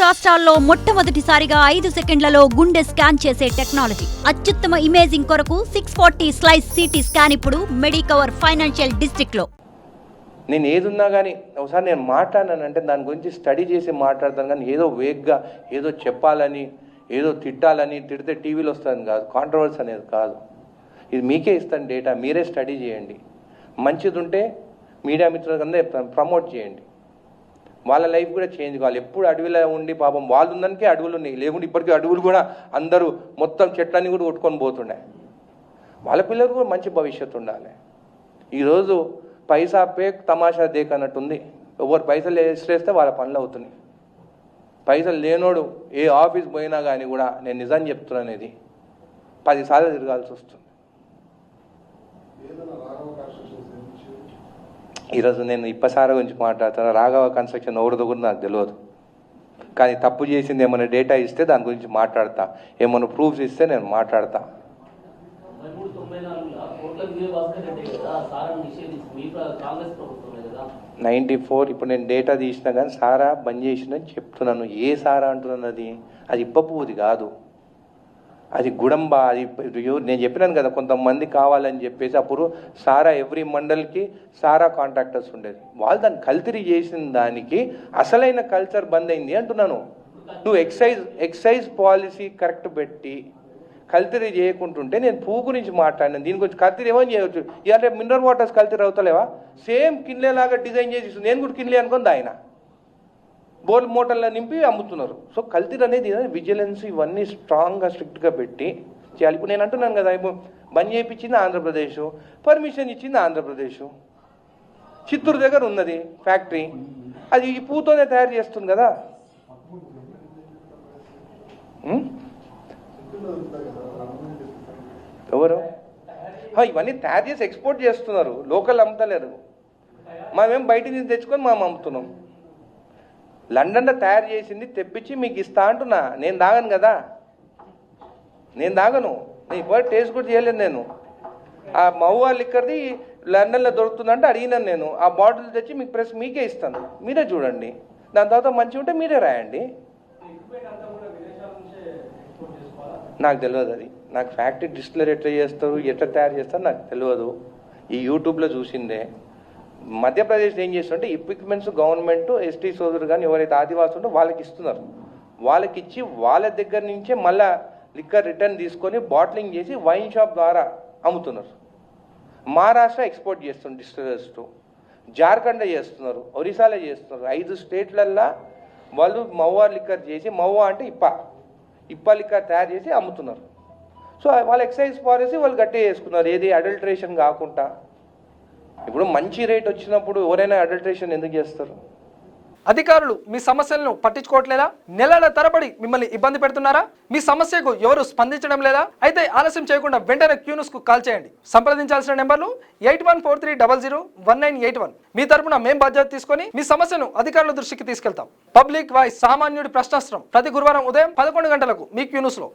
రాష్ట్రాల్లో మొట్టమొదటిసారిగా 5 సెకండ్లలో గుండె స్కాన్ చేసే టెక్నాలజీ. అత్యుత్తమ ఇమేజింగ్ కొరకు 640 స్లైస్ సిటీ స్కాన్ ఇప్పుడు మెడికవర్ ఫైనాన్షియల్ డిస్ట్రిక్ట్ లో. నేను ఏదున్నా కానీ ఒకసారి నేను మాట్లాడానంటే దాని గురించి స్టడీ చేసి మాట్లాడతాను, కానీ ఏదో వేగ్గా ఏదో చెప్పాలని ఏదో తిట్టాలని తిడితే టీవీలో వస్తుంది కాదు, కాంట్రవర్సీ అనేది కాదు. ఇది మీకే ఇస్తాను డేటా, మీరే స్టడీ చేయండి. మంచిది ఉంటే మీడియా మిత్రులకు అందరూ చెప్తాను, ప్రమోట్ చేయండి. వాళ్ళ లైఫ్ కూడా చేంజ్ కావాలి. ఎప్పుడు అడవిలో ఉండి పాపం వాళ్ళు ఉందానికే అడవులు ఉన్నాయి, లేకుంటే ఇప్పటికీ అడవులు కూడా అందరూ మొత్తం చెట్లన్నీ కూడా కొట్టుకొని పోతున్నాయి. వాళ్ళ పిల్లలకు కూడా మంచి భవిష్యత్తు ఉండాలి. ఈరోజు పైసా పేక్ తమాషా దేక్ అన్నట్టుంది. ఎవరు పైసలు వేస్తే వాళ్ళ పనులు అవుతున్నాయి. పైసలు లేనోడు ఏ ఆఫీస్ పోయినా కానీ కూడా నేను నిజం చెప్తున్నాను, ఇది 10 సార్లు తిరగాల్సి వస్తుంది. ఈరోజు నేను ఇప్పసార గురించి మాట్లాడుతాను. రాఘవ కన్స్ట్రక్షన్ ఎవరిదో కూడా నాకు తెలియదు, కానీ తప్పు చేసింది ఏమైనా డేటా ఇస్తే దాని గురించి మాట్లాడతా, ఏమైనా ప్రూఫ్స్ ఇస్తే నేను మాట్లాడతా. 94 ఇప్పుడు నేను డేటా తీసినా కానీ సారా బంద్ చేసిందని చెప్తున్నాను. ఏ సారా అంటున్నాను? అది ఇప్పపుది కాదు, అది గుడంబ. అది నేను చెప్పినాను కదా, కొంతమంది కావాలని చెప్పేసి అప్పుడు సారా ఎవ్రీ మండల్కి సారా కాంట్రాక్టర్స్ ఉండేది. వాళ్ళు దాన్ని కల్తీ చేసిన దానికి అసలైన కల్చర్ బంద్ అయింది అంటున్నాను. నువ్వు ఎక్సైజ్ పాలసీ కరెక్ట్ పెట్టి కల్తీ చేయకుంటుంటే నేను పువ్వు గురించి మాట్లాడినాను. దీని గురించి కల్తీ ఏమని చేయవచ్చు? ఇవాళ మినరల్ వాటర్స్ కల్తీ అవుతలేవా? సేమ్ కిన్లేలాగా డిజైన్ చేసి నేను కూడా కిన్లే అనుకుంది ఆయన బోర్లు మోటార్లో నింపి అమ్ముతున్నారు. సో కల్తీ అనేది విజిలెన్స్ ఇవన్నీ స్ట్రాంగ్గా స్ట్రిక్ట్గా పెట్టి చేయాలి. ఇప్పుడు నేను అంటున్నాను కదా, ఇప్పుడు బంద్ చేయించింది ఆంధ్రప్రదేశ్, పర్మిషన్ ఇచ్చింది ఆంధ్రప్రదేశ్. చిత్తూరు దగ్గర ఉన్నది ఫ్యాక్టరీ, అది ఈ పూతోనే తయారు చేస్తుంది కదా. ఎవరు ఇవన్నీ తయారు చేసి ఎక్స్పోర్ట్ చేస్తున్నారు, లోకల్ అమ్ముతలేరు. మేమేం బయట నుంచి తెచ్చుకొని మేము అమ్ముతున్నాం. లండన్లో తయారు చేసింది తెప్పించి మీకు ఇస్తా అంటున్నా. నేను తాగను కదా, నేను తాగను. నేను ఇప్పుడు టేస్ట్ కూడా చేయలేదు. నేను ఆ మహువా లిక్కర్ది లండన్లో దొరుకుతుందంటే అడిగినాను. నేను ఆ బాటిల్ తెచ్చి మీకు ప్రెస్ మీకే ఇస్తాను, మీరే చూడండి. దాని తర్వాత మంచిగా ఉంటే మీరే రాయండి. నాకు తెలియదు అది. నాకు ఫ్యాక్టరీ డిస్టిలర్ ఎట్లా చేస్తారు, ఎట్లా తయారు చేస్తారు నాకు తెలియదు. ఈ యూట్యూబ్లో చూసిందే. మధ్యప్రదేశ్ ఏం చేస్తుంటే ఎక్విప్మెంట్స్ గవర్నమెంట్ ఎస్టీ సోదరులు కానీ ఎవరైతే ఆదివాసులు ఉంటే వాళ్ళకి ఇస్తున్నారు. వాళ్ళకి ఇచ్చి వాళ్ళ దగ్గర నుంచే మళ్ళీ లిక్కర్ రిటర్న్ తీసుకొని బాటిలింగ్ చేసి వైన్ షాప్ ద్వారా అమ్ముతున్నారు. మహారాష్ట్ర ఎక్స్పోర్ట్ చేస్తున్నారు డిస్టిలర్స్ టు, జార్ఖండ్ చేస్తున్నారు, ఒరిస్సాలో చేస్తున్నారు. 5 స్టేట్లల్లో వాళ్ళు మహువా లిక్కర్ చేసి, మహువా అంటే ఇప్ప లిక్కర్ తయారు చేసి అమ్ముతున్నారు. సో వాళ్ళ ఎక్సైజ్ పాలసీ వాళ్ళు గట్టిగా చేసుకున్నారు, ఏది అడల్ట్రేషన్ కాకుండా. ఇప్పుడు మంచి రేట్ వచ్చినప్పుడు ఎవరైనా అడల్ట్రేషన్ ఎందుకు చేస్తారు? అధికారులు మీ సమస్యలను పట్టించుకోవట్లేదా? నెలల తరబడి మిమ్మల్ని ఇబ్బంది పెడుతున్నారా? మీ సమస్యకు ఎవరు స్పందించడం లేదా? అయితే ఆలస్యం చేయకుండా వెంటనే క్యూన్యూస్ కు కాల్ చేయండి. సంప్రదించాల్సిన నెంబర్లు 8143001981. మీ తరపున మేం బాధ్యత తీసుకొని మీ సమస్యను అధికారుల దృష్టికి తీసుకెళ్తాం. పబ్లిక్ వాయిస్, సామాన్యుడి ప్రశ్నాస్త్రం, ప్రతి గురువారం ఉదయం 11 గంటలకు మీ క్యూన్యూస్ లో.